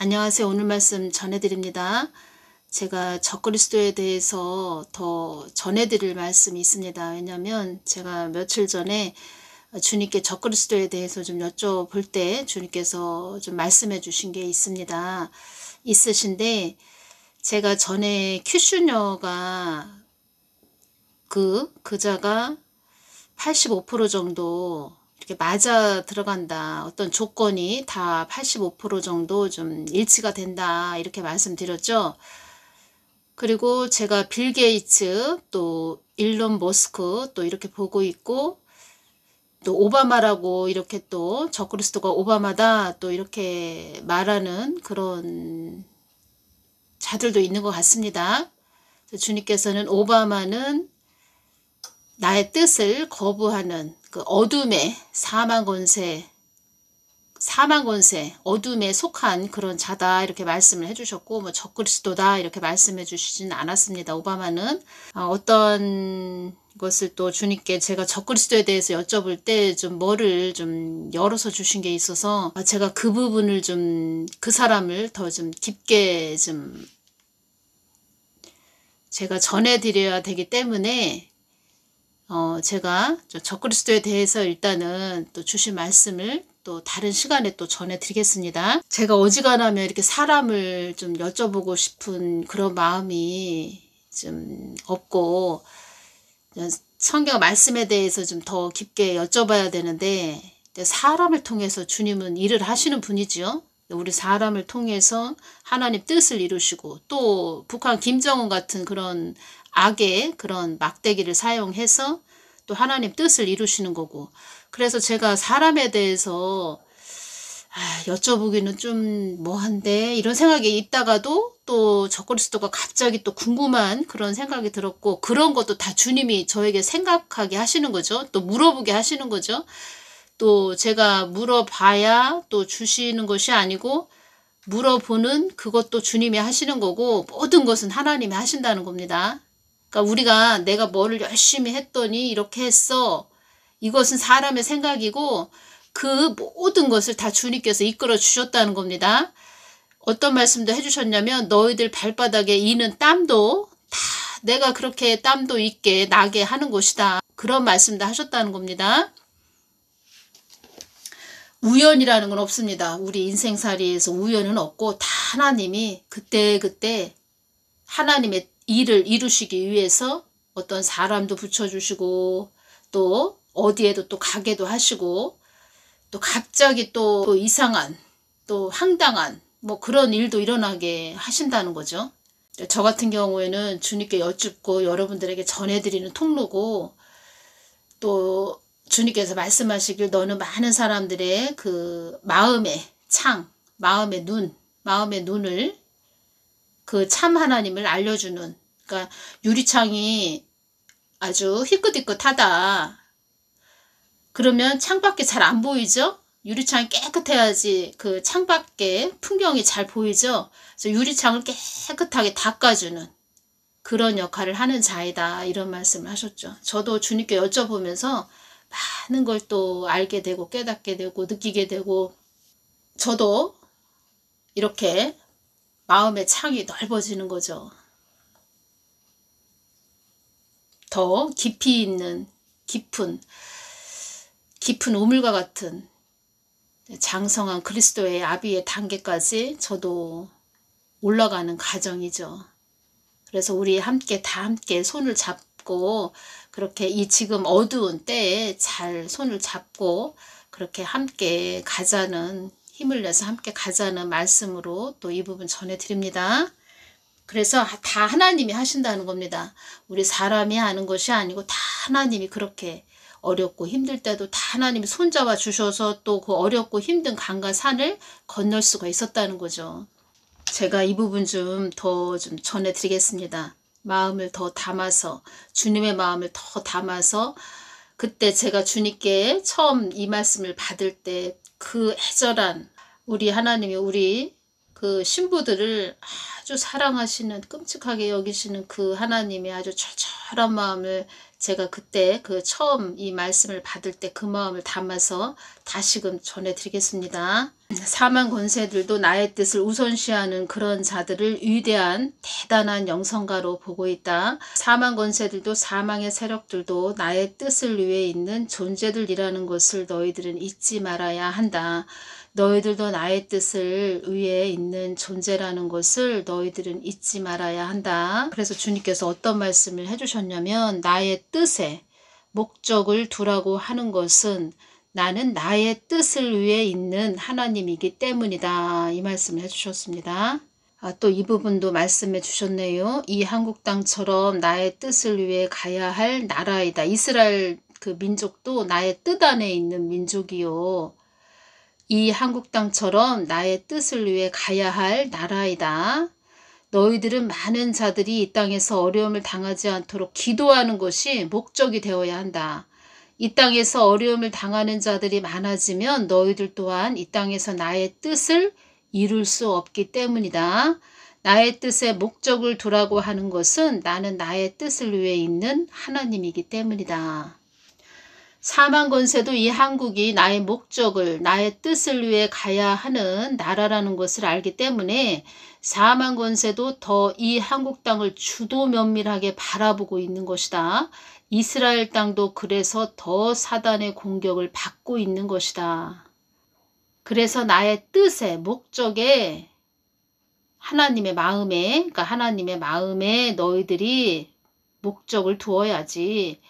안녕하세요. 오늘 말씀 전해드립니다. 제가 적그리스도에 대해서 더 전해드릴 말씀이 있습니다. 왜냐하면 제가 며칠 전에 주님께 적그리스도에 대해서 좀 여쭤볼 때 주님께서 좀 말씀해 주신 게 있으신데, 제가 전에 큐슈녀가 그자가 85% 정도 이렇게 맞아 들어간다. 어떤 조건이 다 85% 정도 좀 일치가 된다. 이렇게 말씀드렸죠. 그리고 제가 빌 게이츠, 또 일론 머스크 또 이렇게 보고 있고, 또 오바마라고 이렇게 또 적그리스도가 오바마다 또 이렇게 말하는 그런 자들도 있는 것 같습니다. 주님께서는 오바마는 나의 뜻을 거부하는 그 어둠의 사망 권세, 어둠에 속한 그런 자다 이렇게 말씀을 해주셨고, 뭐 적그리스도다 이렇게 말씀해 주시진 않았습니다. 오바마는 어떤 것을 또 주님께 제가 적그리스도에 대해서 여쭤볼 때 좀 뭐를 좀 열어서 주신 게 있어서 제가 그 부분을 좀 그 사람을 더 좀 깊게 좀 제가 전해드려야 되기 때문에 제가 적그리스도에 대해서 일단은 또 주신 말씀을 또 다른 시간에 또 전해드리겠습니다. 제가 어지간하면 이렇게 사람을 좀 여쭤보고 싶은 그런 마음이 좀 없고, 성경 말씀에 대해서 좀 더 깊게 여쭤봐야 되는데, 사람을 통해서 주님은 일을 하시는 분이죠. 우리 사람을 통해서 하나님 뜻을 이루시고, 또 북한 김정은 같은 그런 악의 그런 막대기를 사용해서 또 하나님 뜻을 이루시는 거고, 그래서 제가 사람에 대해서 여쭤보기는 좀 뭐한데 이런 생각이 있다가도 또 적그리스도가 갑자기 또 궁금한 그런 생각이 들었고, 그런 것도 다 주님이 저에게 생각하게 하시는 거죠. 또 물어보게 하시는 거죠. 또 제가 물어봐야 또 주시는 것이 아니고, 물어보는 그것도 주님이 하시는 거고, 모든 것은 하나님이 하신다는 겁니다. 그러니까 우리가 내가 뭐를 열심히 했더니 이렇게 했어, 이것은 사람의 생각이고, 그 모든 것을 다 주님께서 이끌어 주셨다는 겁니다. 어떤 말씀도 해주셨냐면, 너희들 발바닥에 이는 땀도 다 내가 그렇게 땀도 있게 나게 하는 것이다. 그런 말씀도 하셨다는 겁니다. 우연이라는 건 없습니다. 우리 인생살이에서 우연은 없고, 다 하나님이 그때그때 하나님의 일을 이루시기 위해서 어떤 사람도 붙여주시고, 또 어디에도 또 가게도 하시고, 또 갑자기 또 이상한, 또 황당한 뭐 그런 일도 일어나게 하신다는 거죠. 저 같은 경우에는 주님께 여쭙고 여러분들에게 전해드리는 통로고, 또 주님께서 말씀하시길 너는 많은 사람들의 그 마음의 창, 마음의 눈을 그 참 하나님을 알려주는, 그러니까 유리창이 아주 희끗희끗하다. 그러면 창밖에 잘 안 보이죠? 유리창이 깨끗해야지 그 창밖에 풍경이 잘 보이죠? 그래서 유리창을 깨끗하게 닦아주는 그런 역할을 하는 자이다, 이런 말씀을 하셨죠. 저도 주님께 여쭤보면서 많은 걸 또 알게 되고 깨닫게 되고 느끼게 되고, 저도 이렇게 마음의 창이 넓어지는 거죠. 더 깊이 있는 깊은 우물과 같은 장성한 그리스도의 아비의 단계까지 저도 올라가는 과정이죠. 그래서 우리 다 함께 손을 잡고, 그렇게 이 지금 어두운 때에 잘 손을 잡고 그렇게 함께 가자는, 힘을 내서 함께 가자는 말씀으로 또 이 부분 전해드립니다. 그래서 다 하나님이 하신다는 겁니다. 우리 사람이 하는 것이 아니고 다 하나님이 그렇게 어렵고 힘들 때도 다 하나님이 손잡아 주셔서 또 그 어렵고 힘든 강과 산을 건널 수가 있었다는 거죠. 제가 이 부분 좀 더 좀 전해드리겠습니다. 마음을 더 담아서, 주님의 마음을 더 담아서, 그때 제가 주님께 처음 이 말씀을 받을 때 그 애절한 우리 하나님이 우리 그 신부들을 아주 사랑하시는, 끔찍하게 여기시는 그 하나님이 아주 절절한 마음을 제가 그때 처음 이 말씀을 받을 때 그 마음을 담아서 다시금 전해드리겠습니다. 사망 권세들도 나의 뜻을 우선시하는 그런 자들을 위대한 대단한 영성가로 보고 있다. 사망 권세들도 사망의 세력들도 나의 뜻을 위해 있는 존재들이라는 것을 너희들은 잊지 말아야 한다. 너희들도 나의 뜻을 위해 있는 존재라는 것을 너희들은 잊지 말아야 한다. 그래서 주님께서 어떤 말씀을 해주셨냐면 나의 뜻에 목적을 두라고 하는 것은 나는 나의 뜻을 위해 있는 하나님이기 때문이다. 이 말씀을 해주셨습니다. 또 이 부분도 말씀해 주셨네요. 이 한국 땅처럼 나의 뜻을 위해 가야 할 나라이다. 이스라엘 그 민족도 나의 뜻 안에 있는 민족이요. 이 한국 땅처럼 나의 뜻을 위해 가야 할 나라이다. 너희들은 많은 자들이 이 땅에서 어려움을 당하지 않도록 기도하는 것이 목적이 되어야 한다. 이 땅에서 어려움을 당하는 자들이 많아지면 너희들 또한 이 땅에서 나의 뜻을 이룰 수 없기 때문이다. 나의 뜻에 목적을 두라고 하는 것은 나는 나의 뜻을 위해 있는 하나님이기 때문이다. 사망 권세도 이 한국이 나의 목적을, 나의 뜻을 위해 가야 하는 나라라는 것을 알기 때문에 사망 권세도 더 이 한국 땅을 주도 면밀하게 바라보고 있는 것이다. 이스라엘 땅도 그래서 더 사단의 공격을 받고 있는 것이다. 그래서 나의 뜻에, 목적에, 하나님의 마음에, 그러니까 하나님의 마음에 너희들이 목적을 두어야지.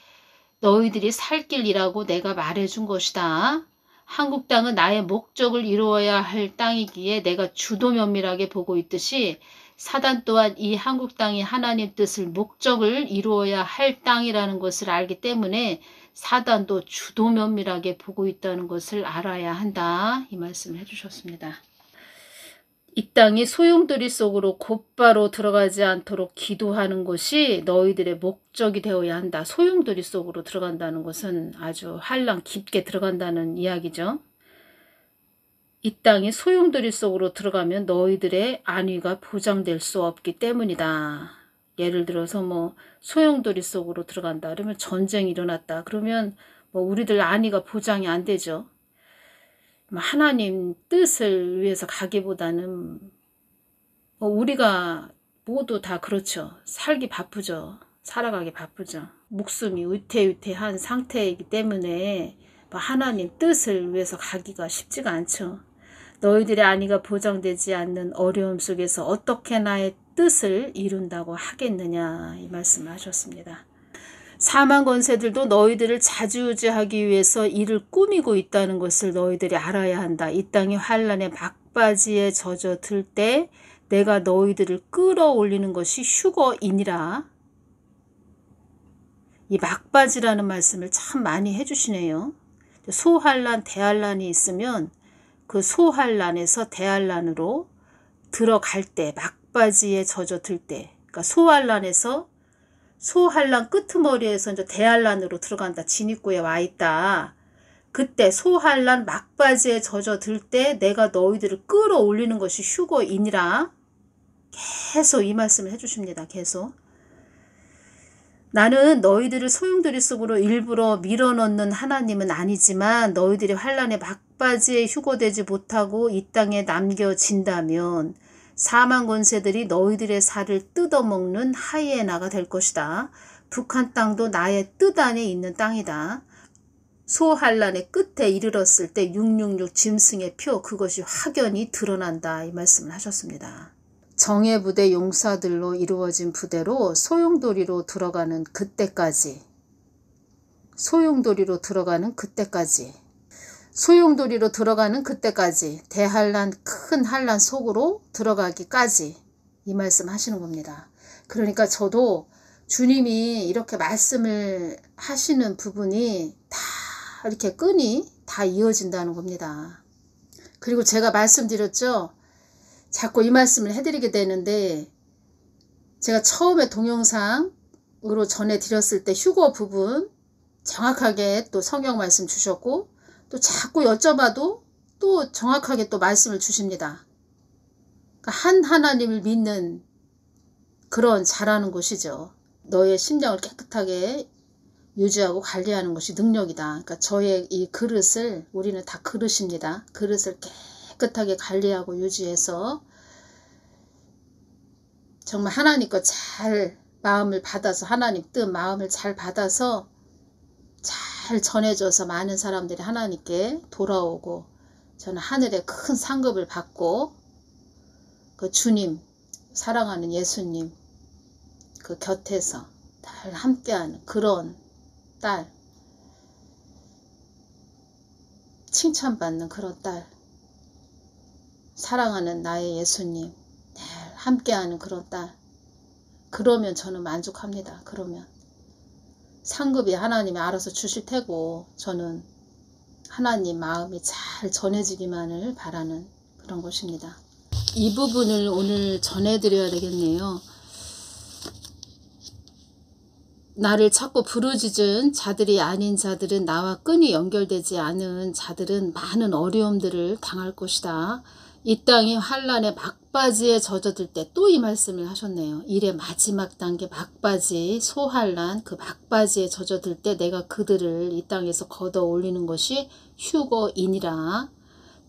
너희들이 살 길이라고 내가 말해준 것이다. 한국 땅은 나의 목적을 이루어야 할 땅이기에 내가 주도 면밀하게 보고 있듯이 사단 또한 이 한국 땅이 하나님 뜻을 목적을 이루어야 할 땅이라는 것을 알기 때문에 사단도 주도 면밀하게 보고 있다는 것을 알아야 한다. 이 말씀을 해주셨습니다. 이 땅이 소용돌이 속으로 곧바로 들어가지 않도록 기도하는 것이 너희들의 목적이 되어야 한다. 소용돌이 속으로 들어간다는 것은 아주 한량 깊게 들어간다는 이야기죠. 이 땅이 소용돌이 속으로 들어가면 너희들의 안위가 보장될 수 없기 때문이다. 예를 들어서 소용돌이 속으로 들어간다. 그러면 전쟁이 일어났다. 그러면 우리들 안위가 보장이 안 되죠. 하나님 뜻을 위해서 가기보다는 우리가 모두 다 그렇죠. 살기 바쁘죠. 살아가기 바쁘죠. 목숨이 위태위태한 상태이기 때문에 하나님 뜻을 위해서 가기가 쉽지가 않죠. 너희들의 안위가 보장되지 않는 어려움 속에서 어떻게 나의 뜻을 이룬다고 하겠느냐 이 말씀을 하셨습니다. 사망 권세들도 너희들을 좌지우지하기 위해서 이를 꾸미고 있다는 것을 너희들이 알아야 한다. 이 땅이 환난의 막바지에 젖어들 때 내가 너희들을 끌어올리는 것이 휴거이니라. 이 막바지라는 말씀을 참 많이 해주시네요. 소환난, 대환난이 있으면 그 소환난에서 대환난으로 들어갈 때, 막바지에 젖어들 때, 그러니까 소환난에서 소환란 끄트머리에서 이제 대환란으로 들어간다. 진입구에 와 있다. 그때 소환란 막바지에 젖어들 때 내가 너희들을 끌어올리는 것이 휴거이니라. 계속 이 말씀을 해주십니다. 계속. 나는 너희들을 소용돌이 속으로 일부러 밀어넣는 하나님은 아니지만 너희들이 환란의 막바지에 휴거되지 못하고 이 땅에 남겨진다면 사망 권세들이 너희들의 살을 뜯어먹는 하이에나가 될 것이다. 북한 땅도 나의 뜻 안에 있는 땅이다. 소환란의 끝에 이르렀을 때 666 짐승의 표 그것이 확연히 드러난다. 이 말씀을 하셨습니다. 정예부대 용사들로 이루어진 부대로 소용돌이로 들어가는 그때까지 소용돌이로 들어가는 그때까지 대환란 큰 환란 속으로 들어가기까지 이 말씀 하시는 겁니다. 그러니까 저도 주님이 이렇게 말씀을 하시는 부분이 다 이렇게 끈이 다 이어진다는 겁니다. 그리고 제가 말씀드렸죠. 자꾸 이 말씀을 해드리게 되는데 제가 처음에 동영상으로 전해드렸을 때 휴거 부분 정확하게 또 성경 말씀 주셨고 또 자꾸 여쭤봐도 또 정확하게 또 말씀을 주십니다. 그러니까 한 하나님을 믿는 그런 잘하는 곳이죠. 너의 심령을 깨끗하게 유지하고 관리하는 것이 능력이다. 그러니까 저의 이 그릇을, 우리는 다 그릇입니다. 그릇을 깨끗하게 관리하고 유지해서 정말 하나님 거 잘 마음을 받아서, 하나님 뜻 마음을 잘 받아서 잘 전해줘서 많은 사람들이 하나님께 돌아오고, 저는 하늘의 큰 상급을 받고 그 주님, 사랑하는 예수님 그 곁에서 늘 함께하는 그런 딸, 칭찬받는 그런 딸, 사랑하는 나의 예수님 늘 함께하는 그런 딸, 그러면 저는 만족합니다. 그러면 상급이 하나님이 알아서 주실 테고, 저는 하나님 마음이 잘 전해지기만을 바라는 그런 것입니다. 이 부분을 오늘 전해드려야 되겠네요. 나를 찾고 부르짖은 자들이 아닌 자들은, 나와 끈이 연결되지 않은 자들은 많은 어려움들을 당할 것이다. 이 땅이 환란의 막바지에 젖어들 때, 또 이 말씀을 하셨네요. 일의 마지막 단계 막바지, 소환란, 그 막바지에 젖어들 때 내가 그들을 이 땅에서 걷어 올리는 것이 휴거이니라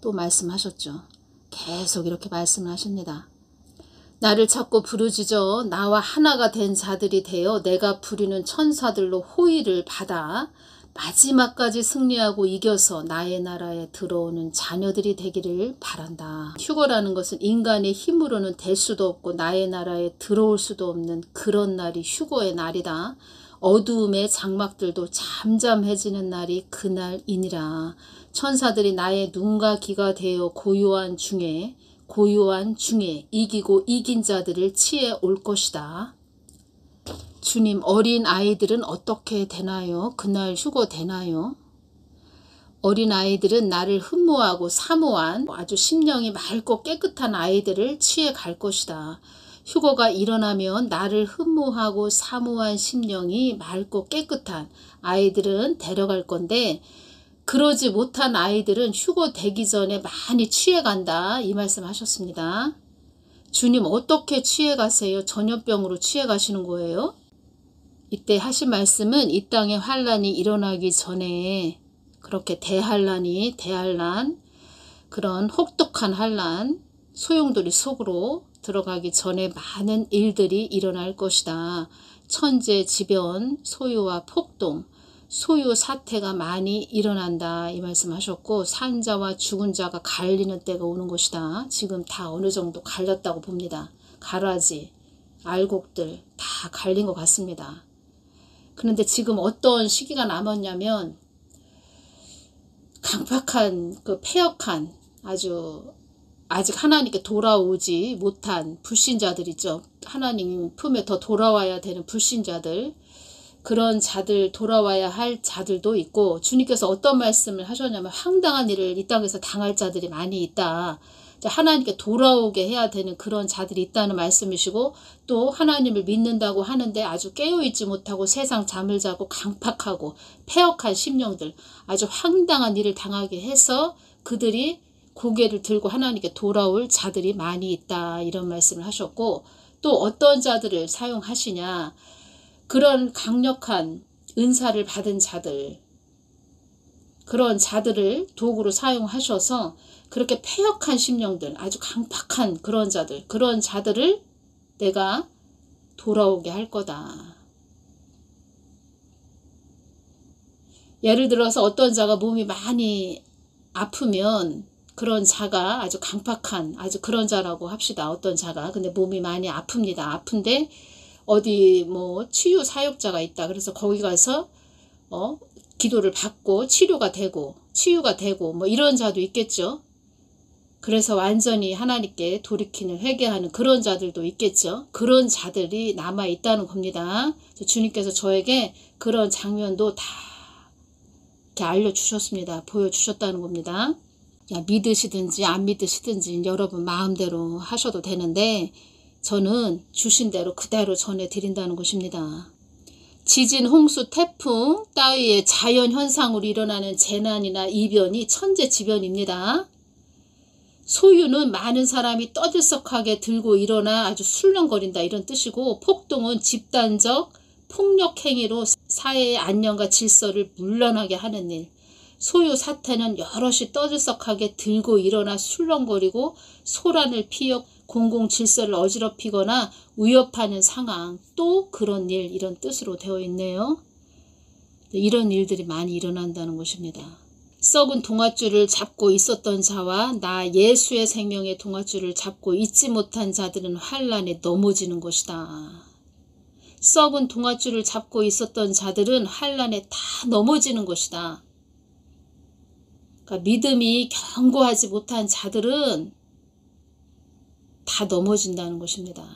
또 말씀하셨죠. 계속 이렇게 말씀을 하십니다. 나를 찾고 부르짖어 나와 하나가 된 자들이 되어 내가 부리는 천사들로 호의를 받아 마지막까지 승리하고 이겨서 나의 나라에 들어오는 자녀들이 되기를 바란다. 휴거라는 것은 인간의 힘으로는 될 수도 없고 나의 나라에 들어올 수도 없는 그런 날이 휴거의 날이다. 어두움의 장막들도 잠잠해지는 날이 그날이니라. 천사들이 나의 눈과 귀가 되어 고요한 중에 이기고 이긴 자들을 치에 올 것이다. 주님, 어린 아이들은 어떻게 되나요? 그날 휴거 되나요? 어린 아이들은 나를 흠모하고 사모한 아주 심령이 맑고 깨끗한 아이들을 치에 갈 것이다. 휴거가 일어나면 나를 흠모하고 사모한 심령이 맑고 깨끗한 아이들은 데려갈 건데, 그러지 못한 아이들은 휴거 되기 전에 많이 취해간다. 이 말씀 하셨습니다. 주님, 어떻게 취해가세요? 전염병으로 취해가시는 거예요? 이때 하신 말씀은 이 땅에 환란이 일어나기 전에, 그렇게 대환란, 그런 혹독한 환란, 소용돌이 속으로 들어가기 전에 많은 일들이 일어날 것이다. 천재지변, 소유와 폭동, 소유 사태가 많이 일어난다. 이 말씀 하셨고, 산 자와 죽은 자가 갈리는 때가 오는 것이다. 지금 다 어느 정도 갈렸다고 봅니다. 가라지, 알곡들 다 갈린 것 같습니다. 그런데 지금 어떤 시기가 남았냐면, 강팍한, 폐역한, 아직 하나님께 돌아오지 못한 불신자들 있죠. 하나님 품에 더 돌아와야 되는 불신자들, 그런 자들, 돌아와야 할 자들도 있고, 주님께서 어떤 말씀을 하셨냐면 황당한 일을 이 땅에서 당할 자들이 많이 있다. 하나님께 돌아오게 해야 되는 그런 자들이 있다는 말씀이시고, 또 하나님을 믿는다고 하는데 아주 깨어있지 못하고 세상 잠을 자고 강팍하고 패역한 심령들, 아주 황당한 일을 당하게 해서 그들이 고개를 들고 하나님께 돌아올 자들이 많이 있다. 이런 말씀을 하셨고, 또 어떤 자들을 사용하시냐, 그런 강력한 은사를 받은 자들, 그런 자들을 도구로 사용하셔서 그렇게 패역한 심령들, 아주 강팍한 그런 자들을 내가 돌아오게 할 거다. 예를 들어서 어떤 자가 몸이 많이 아프면, 그런 자가 아주 강팍한 아주 그런 자라고 합시다. 어떤 자가 근데 몸이 많이 아픕니다. 아픈데 어디 치유 사역자가 있다. 그래서 거기 가서 기도를 받고 치유가 되고 이런 자도 있겠죠. 그래서 완전히 하나님께 돌이키는 회개하는 그런 자들도 있겠죠. 그런 자들이 남아 있다는 겁니다. 주님께서 저에게 그런 장면도 다 이렇게 알려주셨습니다. 보여주셨다는 겁니다. 믿으시든지 안 믿으시든지 여러분 마음대로 하셔도 되는데, 저는 주신 대로 그대로 전해드린다는 것입니다. 지진, 홍수, 태풍 따위의 자연현상으로 일어나는 재난이나 이변이 천재지변입니다. 소유는 많은 사람이 떠들썩하게 들고 일어나 아주 술렁거린다, 이런 뜻이고, 폭동은 집단적 폭력행위로 사회의 안녕과 질서를 물러나게 하는 일, 소유 사태는 여럿이 떠들썩하게 들고 일어나 술렁거리고 소란을 피워 공공 질서를 어지럽히거나 위협하는 상황, 또 그런 일, 이런 뜻으로 되어 있네요. 이런 일들이 많이 일어난다는 것입니다. 썩은 동아줄을 잡고 있었던 자와 나 예수의 생명의 동아줄을 잡고 있지 못한 자들은 환란에 넘어지는 것이다. 썩은 동아줄을 잡고 있었던 자들은 환란에 다 넘어지는 것이다. 그러니까 믿음이 견고하지 못한 자들은 다 넘어진다는 것입니다.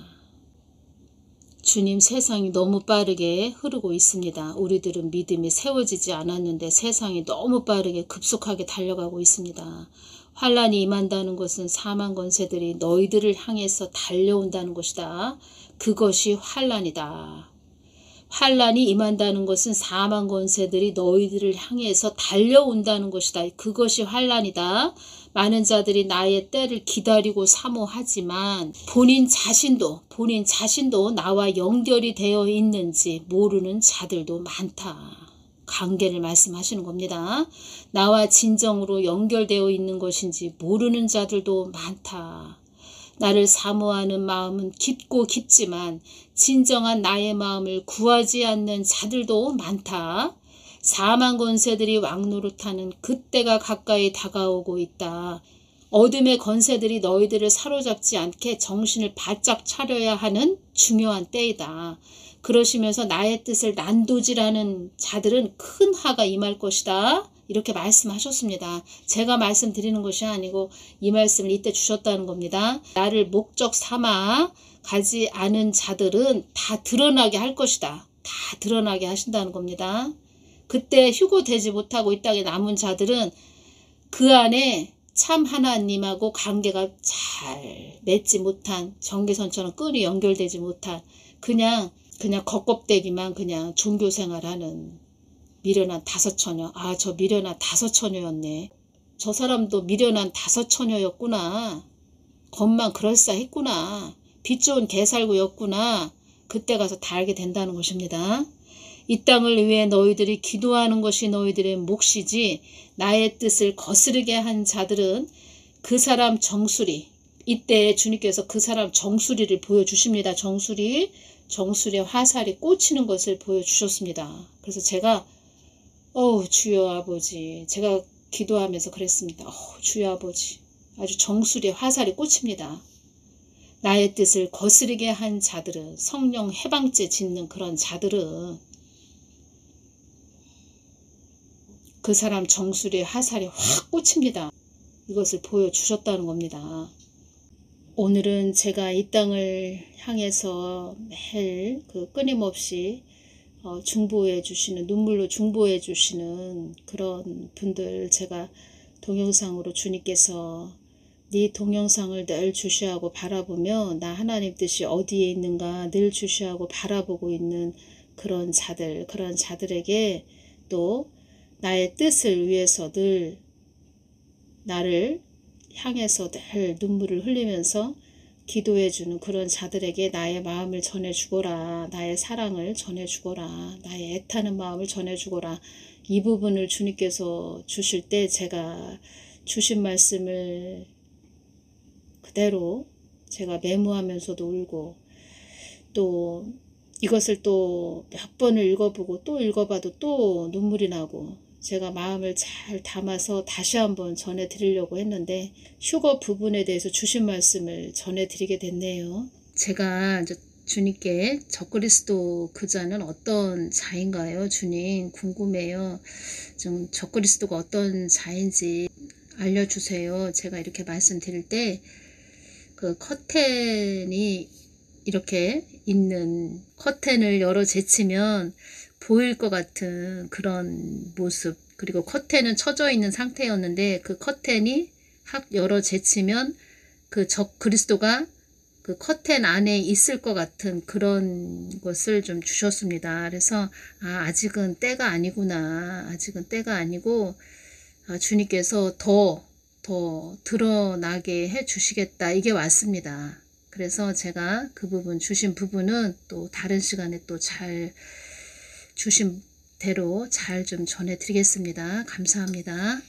주님, 세상이 너무 빠르게 흐르고 있습니다. 우리들은 믿음이 세워지지 않았는데 세상이 너무 빠르게 급속하게 달려가고 있습니다. 환란이 임한다는 것은 사망 권세들이 너희들을 향해서 달려온다는 것이다. 그것이 환란이다. 환란이 임한다는 것은 사망 권세들이 너희들을 향해서 달려온다는 것이다. 그것이 환란이다. 많은 자들이 나의 때를 기다리고 사모하지만 본인 자신도 나와 연결이 되어 있는지 모르는 자들도 많다. 관계를 말씀하시는 겁니다. 나와 진정으로 연결되어 있는 것인지 모르는 자들도 많다. 나를 사모하는 마음은 깊고 깊지만 진정한 나의 마음을 구하지 않는 자들도 많다. 사망 권세들이 왕노릇하는 그때가 가까이 다가오고 있다. 어둠의 권세들이 너희들을 사로잡지 않게 정신을 바짝 차려야 하는 중요한 때이다. 그러시면서 나의 뜻을 난도질하는 자들은 큰 화가 임할 것이다. 이렇게 말씀하셨습니다. 제가 말씀드리는 것이 아니고 이 말씀을 이때 주셨다는 겁니다. 나를 목적 삼아 가지 않은 자들은 다 드러나게 할 것이다. 다 드러나게 하신다는 겁니다. 그때 휴고되지 못하고 이 땅에 남은 자들은 그 안에 참 하나님하고 관계가 잘 맺지 못한, 전개선처럼 끈이 연결되지 못한 그냥 겉껍데기만 그냥 종교생활하는 미련한 다섯 처녀. 아, 저 미련한 다섯 처녀였네. 저 사람도 미련한 다섯 처녀였구나. 겉만 그럴싸했구나. 빛 좋은 개살구였구나. 그때 가서 다 알게 된다는 것입니다. 이 땅을 위해 너희들이 기도하는 것이 너희들의 몫이지 나의 뜻을 거스르게 한 자들은 그 사람 정수리, 이때 주님께서 그 사람 정수리를 보여주십니다. 정수리에 화살이 꽂히는 것을 보여주셨습니다. 그래서 제가 주여 아버지, 제가 기도하면서 그랬습니다. 주여 아버지, 아주 정수리에 화살이 꽂힙니다. 나의 뜻을 거스르게 한 자들은, 성령 해방죄 짓는 그런 자들은 그 사람 정수리에 화살이 확 꽂힙니다. 이것을 보여주셨다는 겁니다. 오늘은 제가 이 땅을 향해서 매일 끊임없이 중보해 주시는, 눈물로 중보해 주시는 그런 분들, 제가 동영상으로 주님께서 네 동영상을 늘 주시하고 바라보며 나 하나님 뜻이 어디에 있는가 늘 주시하고 바라보고 있는 그런 자들에게 또 나의 뜻을 위해서 늘 나를 향해서 늘 눈물을 흘리면서 기도해주는 그런 자들에게 나의 마음을 전해주거라. 나의 사랑을 전해주거라. 나의 애타는 마음을 전해주거라. 이 부분을 주님께서 주실 때 제가 주신 말씀을 그대로 제가 메모하면서도 울고, 또 이것을 또 몇 번을 읽어보고 또 읽어봐도 또 눈물이 나고, 제가 마음을 잘 담아서 다시 한번 전해드리려고 했는데 휴거 부분에 대해서 주신 말씀을 전해드리게 됐네요. 제가 주님께 적그리스도 그 자는 어떤 자인가요? 주님, 궁금해요. 좀 적그리스도가 어떤 자인지 알려주세요. 제가 이렇게 말씀드릴 때 그 커튼이 이렇게 있는, 커튼을 열어 제치면 보일 것 같은 그런 모습, 그리고 커튼은 쳐져 있는 상태였는데 그 커튼이 확 열어 제치면 그 적그리스도가 그 커튼 안에 있을 것 같은 그런 것을 좀 주셨습니다. 그래서 아직은 때가 아니구나. 아직은 때가 아니고 주님께서 더 드러나게 해 주시겠다. 이게 왔습니다. 그래서 제가 그 부분, 주신 부분은 또 다른 시간에 또 잘 주신 대로 잘 좀 전해드리겠습니다. 감사합니다.